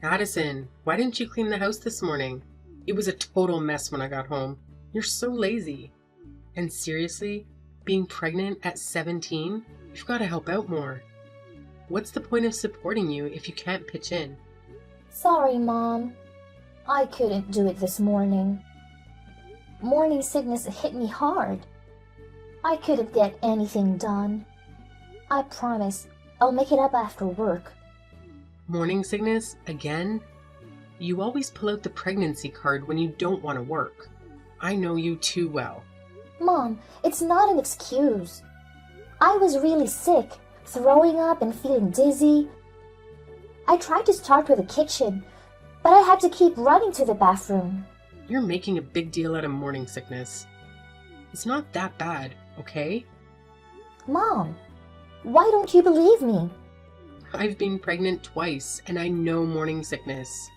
Addison, why didn't you clean the house this morning? It was a total mess when I got home. You're so lazy. And seriously, being pregnant at 17, you've got to help out more. What's the point of supporting you if you can't pitch in? Sorry, Mom. I couldn't do it this morning. Morning sickness hit me hard. I couldn't get anything done. I promise I'll make it up after work. Morning sickness? Again? You always pull out the pregnancy card when you don't want to work. I know you too well. Mom, it's not an excuse. I was really sick, throwing up and feeling dizzy. I tried to start with the kitchen, but I had to keep running to the bathroom. You're making a big deal out of morning sickness. It's not that bad, okay? Mom, why don't you believe me? I've been pregnant twice and I know morning sickness.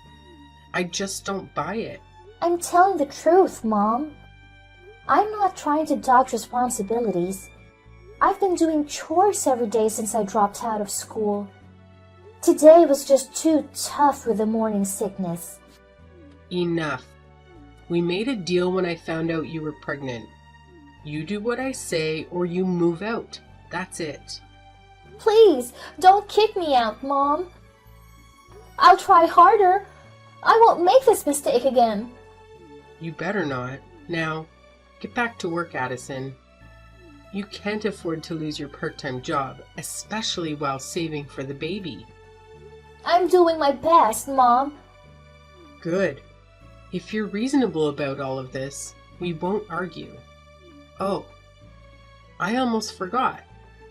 I just don't buy it. I'm telling the truth, Mom. I'm not trying to dodge responsibilities. I've been doing chores every day since I dropped out of school. Today was just too tough with the morning sickness. Enough. We made a deal when I found out you were pregnant. You do what I say or you move out. That's it. Please, don't kick me out, Mom. I'll try harder. I won't make this mistake again. You better not. Now, get back to work, Addison. You can't afford to lose your part-time job, especially while saving for the baby. I'm doing my best, Mom. Good. If you're reasonable about all of this, we won't argue. Oh, I almost forgot.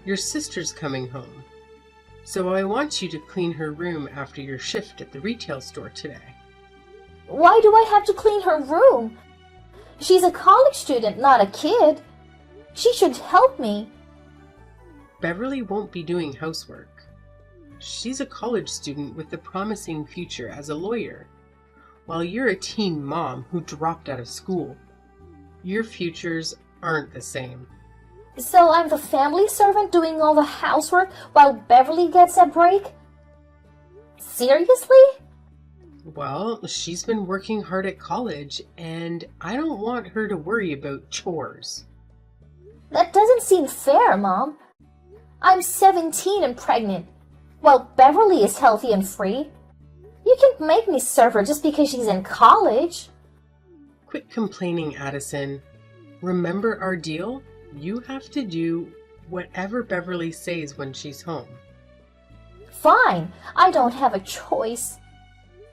Your sister's coming home. So I want you to clean her room after your shift at the retail store today. Why do I have to clean her room? She's a college student, not a kid. She should help me. Beverly won't be doing housework. She's a college student with a promising future as a lawyer, while you're a teen mom who dropped out of school. Your futures aren't the same. So I'm the family servant doing all the housework while Beverly gets a break? Seriously? Well, she's been working hard at college, and I don't want her to worry about chores. That doesn't seem fair, Mom. I'm 17 and pregnant, while Beverly is healthy and free. You can't make me serve her just because she's in college. Quit complaining, Addison. Remember our deal? You have to do whatever Beverly says when she's home. Fine, I don't have a choice.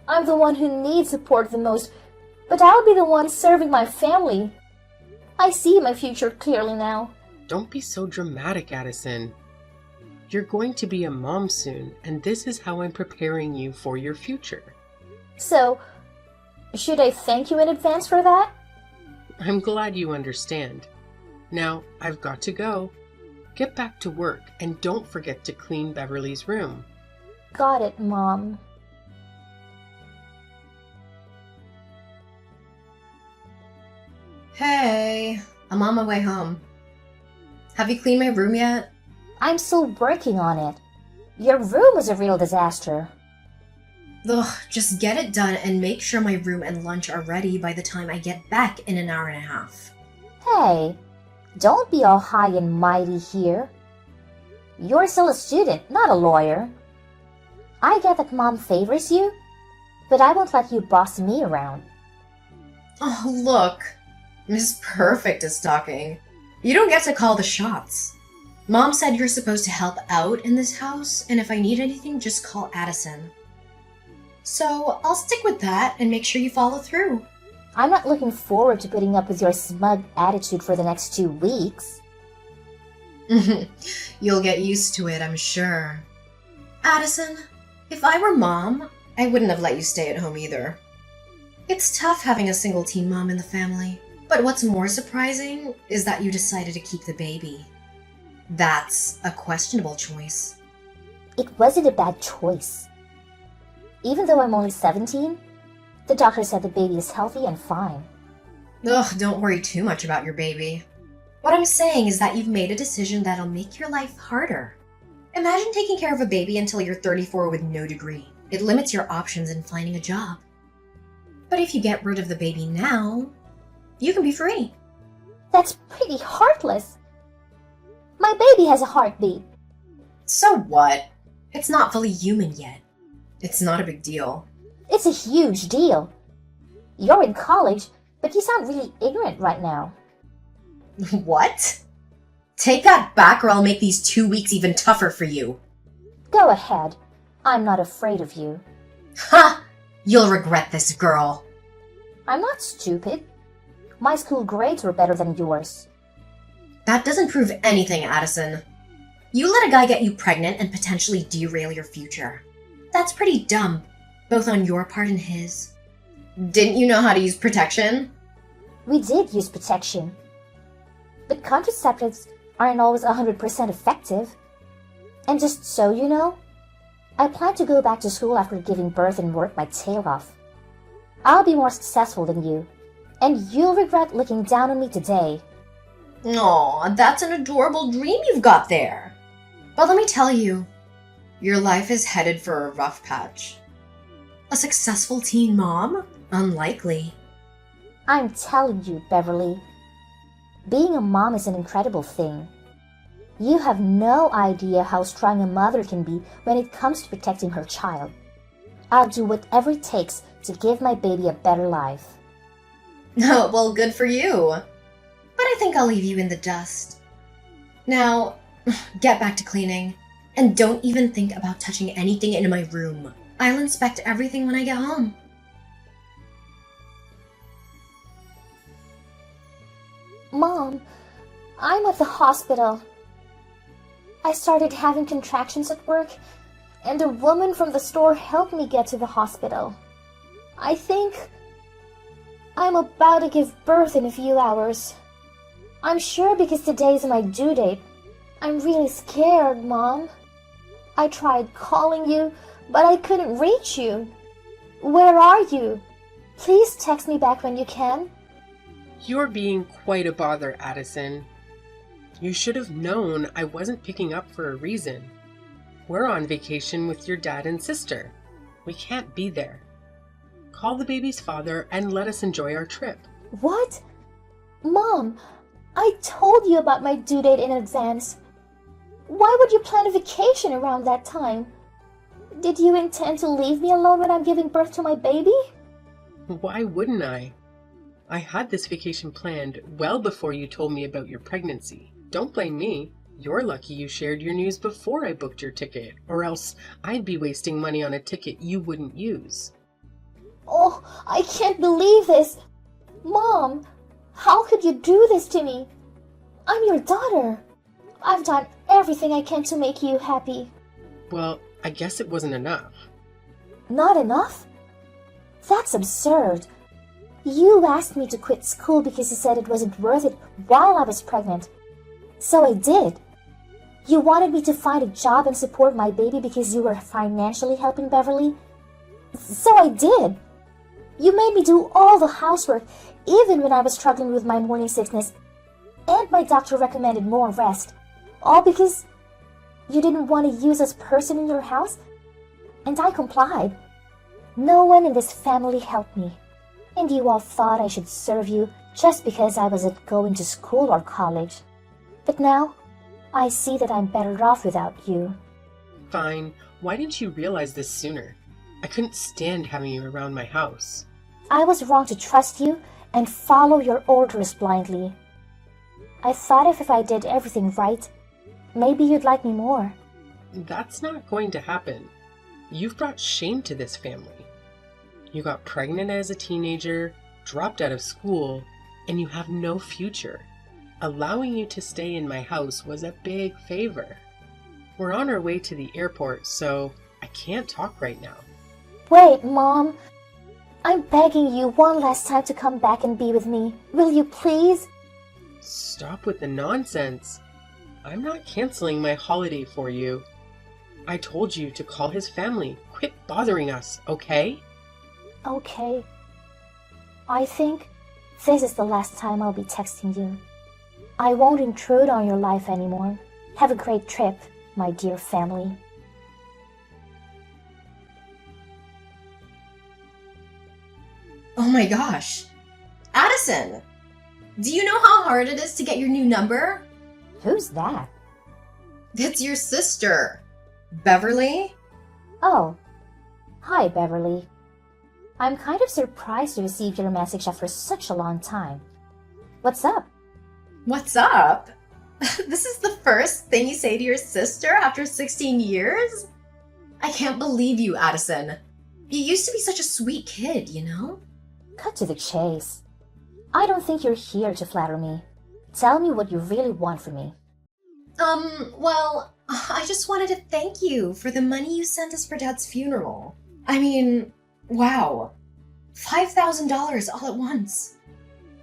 I'm the one who needs support the most, but I'll be the one serving my family. I see my future clearly now. Don't be so dramatic, Addison. You're going to be a mom soon, and this is how I'm preparing you for your future. So, should I thank you in advance for that? I'm glad you understand. Now, I've got to go. Get back to work, and don't forget to clean Beverly's room. Got it, Mom. Hey, I'm on my way home. Have you cleaned my room yet? I'm still working on it. Your room was a real disaster. Ugh, just get it done and make sure my room and lunch are ready by the time I get back in an hour and a half. Hey, don't be all high and mighty here. You're still a student, not a lawyer. I get that Mom favors you, but I won't let you boss me around. Oh, look. Mrs. Perfect is talking. You don't get to call the shots. Mom said you're supposed to help out in this house, and if I need anything, just call Addison. So I'll stick with that and make sure you follow through. I'm not looking forward to putting up with your smug attitude for the next 2 weeks. You'll get used to it, I'm sure. Addison, if I were Mom, I wouldn't have let you stay at home either. It's tough having a single teen mom in the family, but what's more surprising is that you decided to keep the baby. That's a questionable choice. It wasn't a bad choice. Even though I'm only 17, the doctor said the baby is healthy and fine. Ugh, don't worry too much about your baby. What I'm saying is that you've made a decision that'll make your life harder. Imagine taking care of a baby until you're 34 with no degree, It limits your options in finding a job. But if you get rid of the baby now, you can be free. That's pretty heartless. My baby has a heartbeat. So what? It's not fully human yet. It's not a big deal. It's a huge deal. You're in college, but you sound really ignorant right now. What? Take that back or I'll make these 2 weeks even tougher for you. Go ahead. I'm not afraid of you. Ha! You'll regret this, girl. I'm not stupid. My school grades were better than yours. That doesn't prove anything, Addison. You let a guy get you pregnant and potentially derail your future. That's pretty dumb, both on your part and his. Didn't you know how to use protection? We did use protection. But contraceptives aren't always 100% effective. And just so you know, I plan to go back to school after giving birth and work my tail off. I'll be more successful than you, and you'll regret looking down on me today. Aw, that's an adorable dream you've got there. But let me tell you, your life is headed for a rough patch. A successful teen mom? Unlikely. I'm telling you, Beverly. Being a mom is an incredible thing. You have no idea how strong a mother can be when it comes to protecting her child. I'll do whatever it takes to give my baby a better life. Oh, well, good for you. But I think I'll leave you in the dust. Now, get back to cleaning. And don't even think about touching anything in my room. I'll inspect everything when I get home. Mom, I'm at the hospital. I started having contractions at work, and a woman from the store helped me get to the hospital. I think I'm about to give birth in a few hours. I'm sure because today's my due date. I'm really scared, Mom. I tried calling you, but I couldn't reach you. Where are you? Please text me back when you can. You're being quite a bother, Addison. You should have known I wasn't picking up for a reason. We're on vacation with your dad and sister. We can't be there. Call the baby's father and let us enjoy our trip. What? Mom, I told you about my due date in advance. Why would you plan a vacation around that time? Did you intend to leave me alone when I'm giving birth to my baby? Why wouldn't I? I had this vacation planned well before you told me about your pregnancy. Don't blame me. You're lucky you shared your news before I booked your ticket, or else I'd be wasting money on a ticket you wouldn't use. Oh, I can't believe this. Mom, how could you do this to me? I'm your daughter. I've done everything I can to make you happy. Well, I guess it wasn't enough. Not enough? That's absurd. You asked me to quit school because you said it wasn't worth it while I was pregnant. So I did. You wanted me to find a job and support my baby because you were financially helping Beverly. So I did. You made me do all the housework, even when I was struggling with my morning sickness. And my doctor recommended more rest. All because you didn't want to use this person in your house? And I complied. No one in this family helped me. And you all thought I should serve you just because I wasn't going to school or college. But now, I see that I'm better off without you. Fine. Why didn't you realize this sooner? I couldn't stand having you around my house. I was wrong to trust you and follow your orders blindly. I thought if I did everything right, maybe you'd like me more. That's not going to happen. You've brought shame to this family. You got pregnant as a teenager, dropped out of school, and you have no future. Allowing you to stay in my house was a big favor. We're on our way to the airport, so I can't talk right now. Wait, Mom. I'm begging you one last time to come back and be with me. Will you please? Stop with the nonsense. I'm not canceling my holiday for you. I told you to call his family. Quit bothering us, okay? Okay. I think this is the last time I'll be texting you. I won't intrude on your life anymore. Have a great trip, my dear family. my gosh. Addison! Do you know how hard it is to get your new number? Who's that? It's your sister. Beverly? Oh, hi, Beverly. I'm kind of surprised to receive your message after such a long time. What's up? What's up? This is the first thing you say to your sister after 16 years? I can't believe you, Addison. You used to be such a sweet kid, you know? Cut to the chase. I don't think you're here to flatter me. Tell me what you really want from me. Well, I just wanted to thank you for the money you sent us for Dad's funeral. I mean, wow. $5,000 all at once.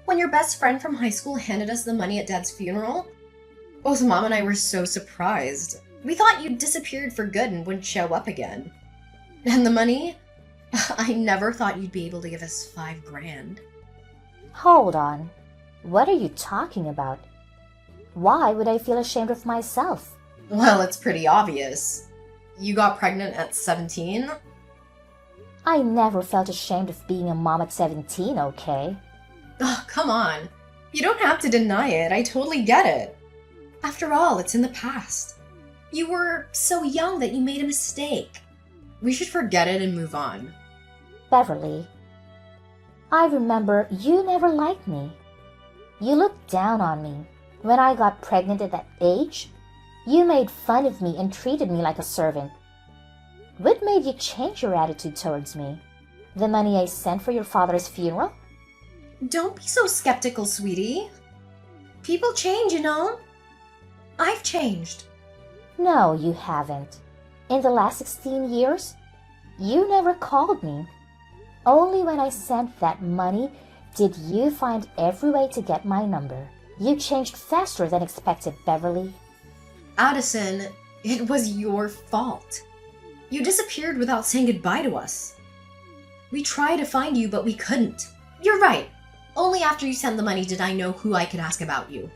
When your best friend from high school handed us the money at Dad's funeral, both Mom and I were so surprised. We thought you'd disappeared for good and wouldn't show up again. And the money? I never thought you'd be able to give us $5,000. Hold on. What are you talking about? Why would I feel ashamed of myself? Well, it's pretty obvious. You got pregnant at 17? I never felt ashamed of being a mom at 17, okay? Oh, come on. You don't have to deny it. I totally get it. After all, it's in the past. You were so young that you made a mistake. We should forget it and move on. Beverly, I remember you never liked me. You looked down on me. When I got pregnant at that age, you made fun of me and treated me like a servant. What made you change your attitude towards me? The money I sent for your father's funeral? Don't be so skeptical, sweetie. People change, you know. I've changed. No, you haven't. In the last 16 years, you never called me. Only when I sent that money did you find every way to get my number. You changed faster than expected, Beverly. Addison, it was your fault. You disappeared without saying goodbye to us. We tried to find you, but we couldn't. You're right. Only after you sent the money did I know who I could ask about you.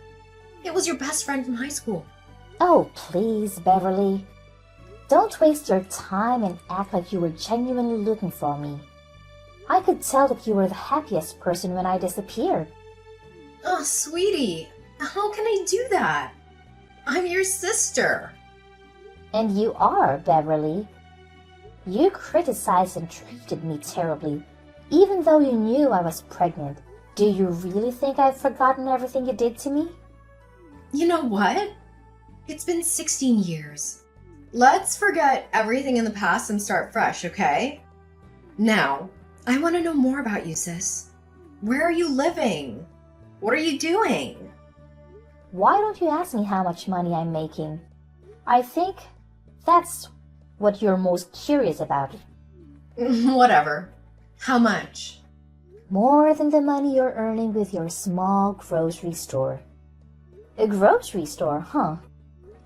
It was your best friend from high school. Oh, please, Beverly. Don't waste your time and act like you were genuinely looking for me. I could tell that you were the happiest person when I disappeared. Oh, sweetie, how can I do that? I'm your sister. And you are, Beverly. You criticized and treated me terribly, even though you knew I was pregnant. Do you really think I've forgotten everything you did to me? You know what? It's been 16 years. Let's forget everything in the past and start fresh, okay? Now, I want to know more about you, sis. Where are you living? What are you doing? Why don't you ask me how much money I'm making? I think that's what you're most curious about. Whatever. How much? More than the money you're earning with your small grocery store. A grocery store, huh?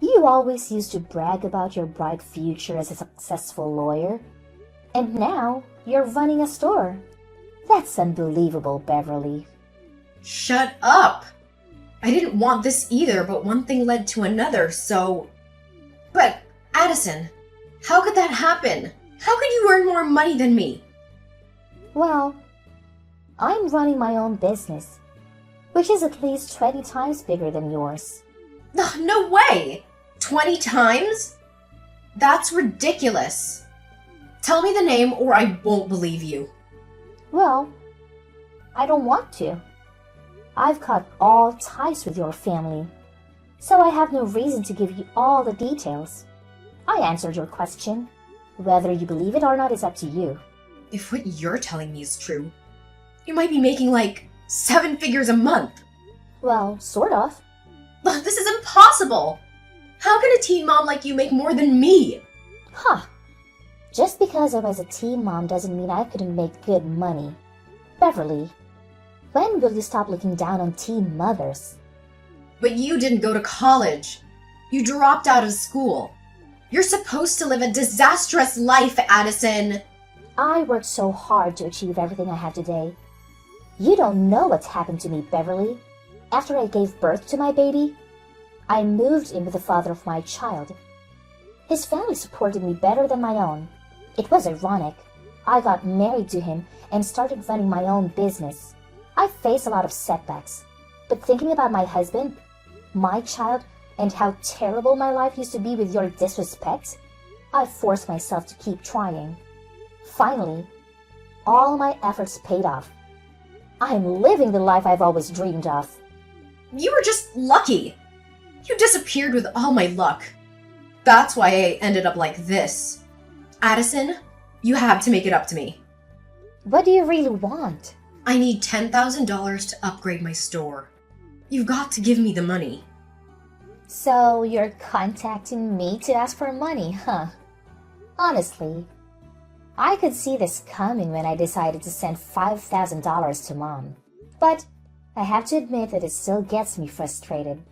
You always used to brag about your bright future as a successful lawyer. And now you're running a store. That's unbelievable, Beverly. Shut up! I didn't want this either, but one thing led to another, so... But, Addison, how could that happen? How could you earn more money than me? Well, I'm running my own business, which is at least 20 times bigger than yours. Ugh, no way! 20 times? That's ridiculous. Tell me the name or I won't believe you. Well, I don't want to. I've cut all ties with your family, so I have no reason to give you all the details. I answered your question. Whether you believe it or not is up to you. If what you're telling me is true, you might be making like 7 figures a month. Well, sort of. Ugh, this is impossible! How can a teen mom like you make more than me? Huh. Just because I was a teen mom doesn't mean I couldn't make good money. Beverly, when will you stop looking down on teen mothers? But you didn't go to college. You dropped out of school. You're supposed to live a disastrous life, Addison. I worked so hard to achieve everything I have today. You don't know what's happened to me, Beverly. After I gave birth to my baby, I moved in with the father of my child. His family supported me better than my own. It was ironic. I got married to him and started running my own business. I faced a lot of setbacks, but thinking about my husband, my child, and how terrible my life used to be with your disrespect, I forced myself to keep trying. Finally, all my efforts paid off. I'm living the life I've always dreamed of. You were just lucky. You disappeared with all my luck. That's why I ended up like this. Addison, you have to make it up to me. What do you really want? I need $10,000 to upgrade my store. You've got to give me the money. So you're contacting me to ask for money, huh? Honestly, I could see this coming when I decided to send $5,000 to Mom. But I have to admit that it still gets me frustrated.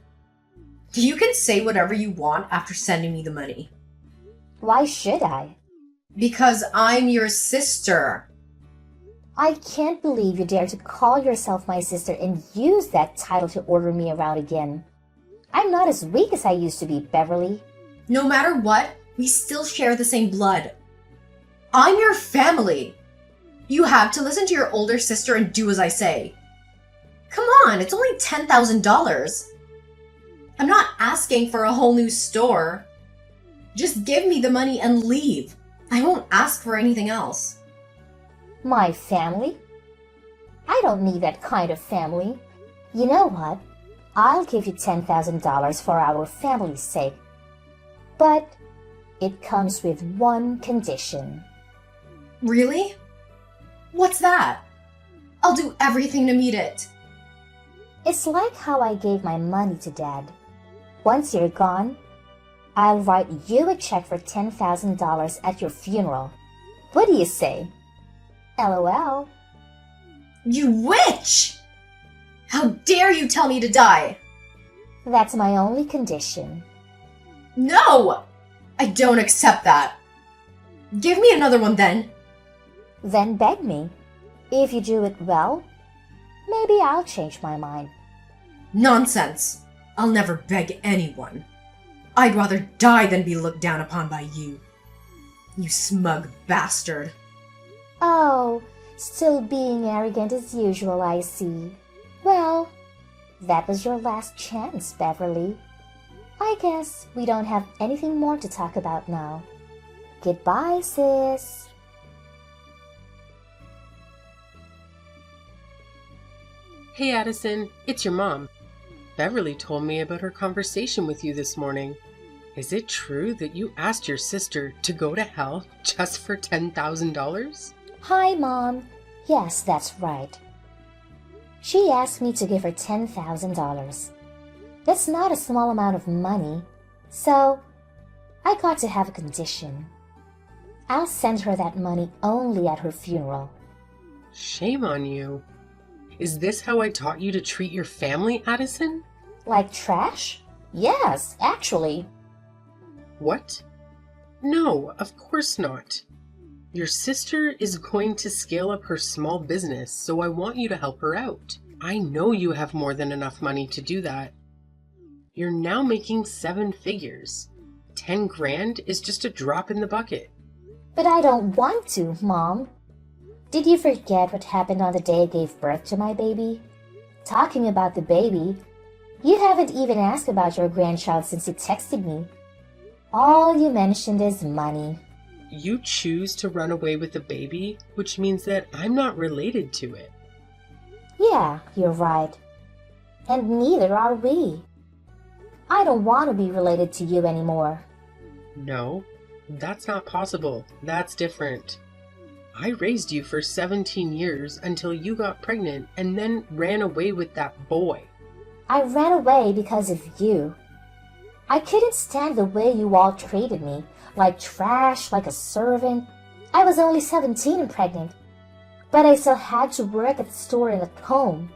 You can say whatever you want after sending me the money. Why should I? Because I'm your sister. I can't believe you dare to call yourself my sister and use that title to order me around again. I'm not as weak as I used to be, Beverly. No matter what, we still share the same blood. I'm your family. You have to listen to your older sister and do as I say. Come on, it's only $10,000. I'm not asking for a whole new store. Just give me the money and leave. I won't ask for anything else. My family? I don't need that kind of family. You know what? I'll give you $10,000 for our family's sake. But it comes with one condition. Really? What's that? I'll do everything to meet it. It's like how I gave my money to Dad. Once you're gone, I'll write you a check for $10,000 at your funeral. What do you say? LOL. You witch! How dare you tell me to die? That's my only condition. No! I don't accept that. Give me another one then. Then beg me. If you do it well, maybe I'll change my mind. Nonsense. I'll never beg anyone. I'd rather die than be looked down upon by you. You smug bastard. Oh, still being arrogant as usual, I see. Well, that was your last chance, Beverly. I guess we don't have anything more to talk about now. Goodbye, sis. Hey Addison, it's your mom. Beverly told me about her conversation with you this morning. Is it true that you asked your sister to go to hell just for $10,000? Hi, Mom. Yes, that's right. She asked me to give her $10,000. That's not a small amount of money, so I got to have a condition. I'll send her that money only at her funeral. Shame on you. Is this how I taught you to treat your family, Addison? Like trash? Yes, actually. What? No, of course not. Your sister is going to scale up her small business, so I want you to help her out. I know you have more than enough money to do that. You're now making 7 figures. 10 grand is just a drop in the bucket. But I don't want to, Mom. Did you forget what happened on the day I gave birth to my baby? Talking about the baby, you haven't even asked about your grandchild since you texted me. All you mentioned is money. You choose to run away with the baby, which means that I'm not related to it. Yeah, you're right. And neither are we. I don't want to be related to you anymore. No, that's not possible. That's different. I raised you for 17 years until you got pregnant and then ran away with that boy. I ran away because of you. I couldn't stand the way you all treated me, like trash, like a servant. I was only 17 and pregnant, but I still had to work at the store and at home.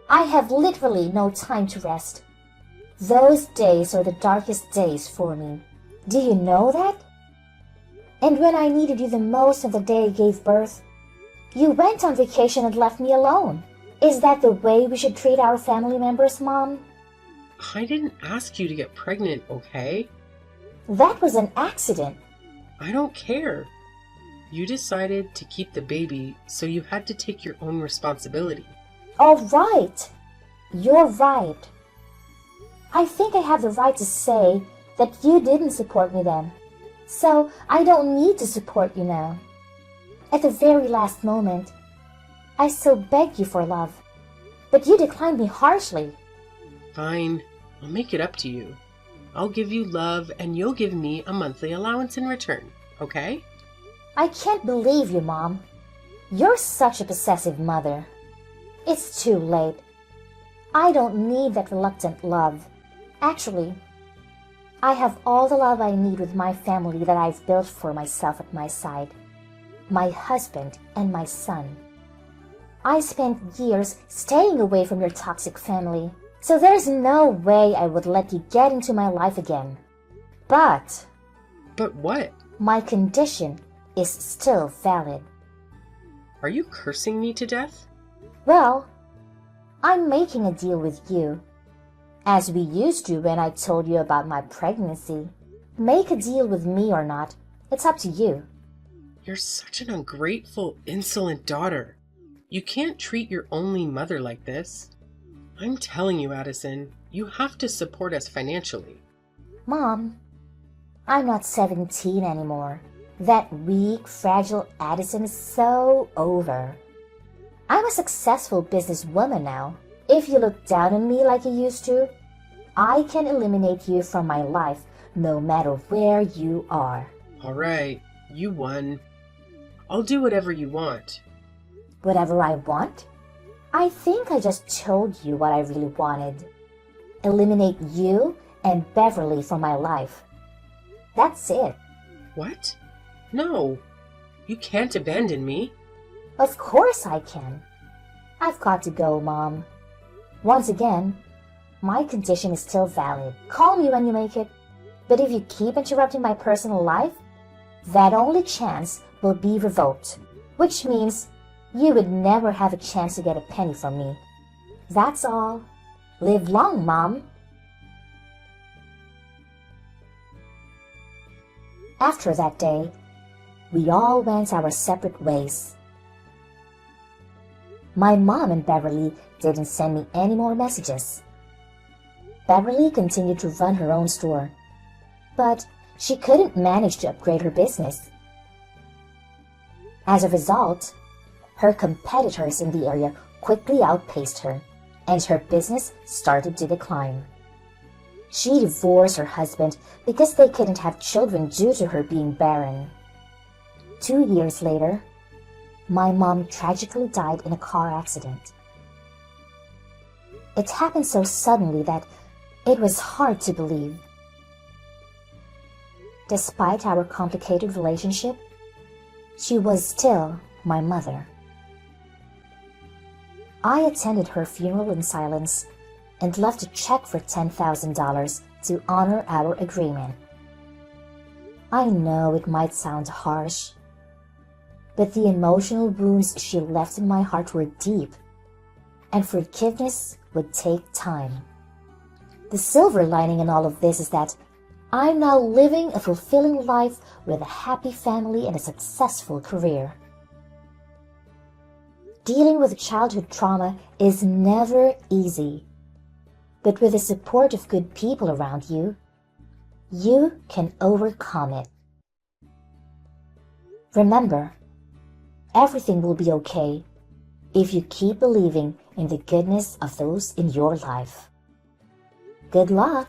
I have literally no time to rest. Those days are the darkest days for me. Do you know that? And when I needed you the most on the day I gave birth, you went on vacation and left me alone. Is that the way we should treat our family members, Mom? I didn't ask you to get pregnant, okay? That was an accident. I don't care. You decided to keep the baby, so you had to take your own responsibility. All right. You're right. I think I have the right to say that you didn't support me then. So I don't need to support you now. At the very last moment, I still begged you for love, but you declined me harshly. Fine, I'll make it up to you. I'll give you love and you'll give me a monthly allowance in return, okay? I can't believe you, Mom. You're such a possessive mother. It's too late. I don't need that reluctant love. Actually, I have all the love I need with my family that I've built for myself at my side. My husband and my son. I spent years staying away from your toxic family, so there's no way I would let you get into my life again. But what? my condition is still valid. Are you cursing me to death? Well, I'm making a deal with you, as we used to when I told you about my pregnancy. Make a deal with me or not, it's up to you. You're such an ungrateful, insolent daughter. You can't treat your only mother like this. I'm telling you, Addison, you have to support us financially. Mom, I'm not 17 anymore. That weak, fragile Addison is so over. I'm a successful businesswoman now. If you look down on me like you used to, I can eliminate you from my life no matter where you are. All right, you won. I'll do whatever you want. Whatever I want? I think I just told you what I really wanted. Eliminate you and Beverly from my life. That's it. What? No, you can't abandon me. Of course I can. I've got to go, Mom. Once again, my condition is still valid. Call me when you make it. But if you keep interrupting my personal life, that only chance will be revoked, which means you would never have a chance to get a penny from me. That's all. Live long, Mom. After that day, we all went our separate ways. My mom and Beverly didn't send me any more messages. Beverly continued to run her own store, but she couldn't manage to upgrade her business. As a result, her competitors in the area quickly outpaced her, and her business started to decline. She divorced her husband because they couldn't have children due to her being barren. 2 years later, my mom tragically died in a car accident. It happened so suddenly that it was hard to believe. Despite our complicated relationship, she was still my mother. I attended her funeral in silence and left a check for $10,000 to honor our agreement. I know it might sound harsh, but the emotional wounds she left in my heart were deep, and forgiveness would take time. The silver lining in all of this is that I'm now living a fulfilling life with a happy family and a successful career. Dealing with childhood trauma is never easy, but with the support of good people around you, you can overcome it. Remember, everything will be okay if you keep believing in the goodness of those in your life. Good luck!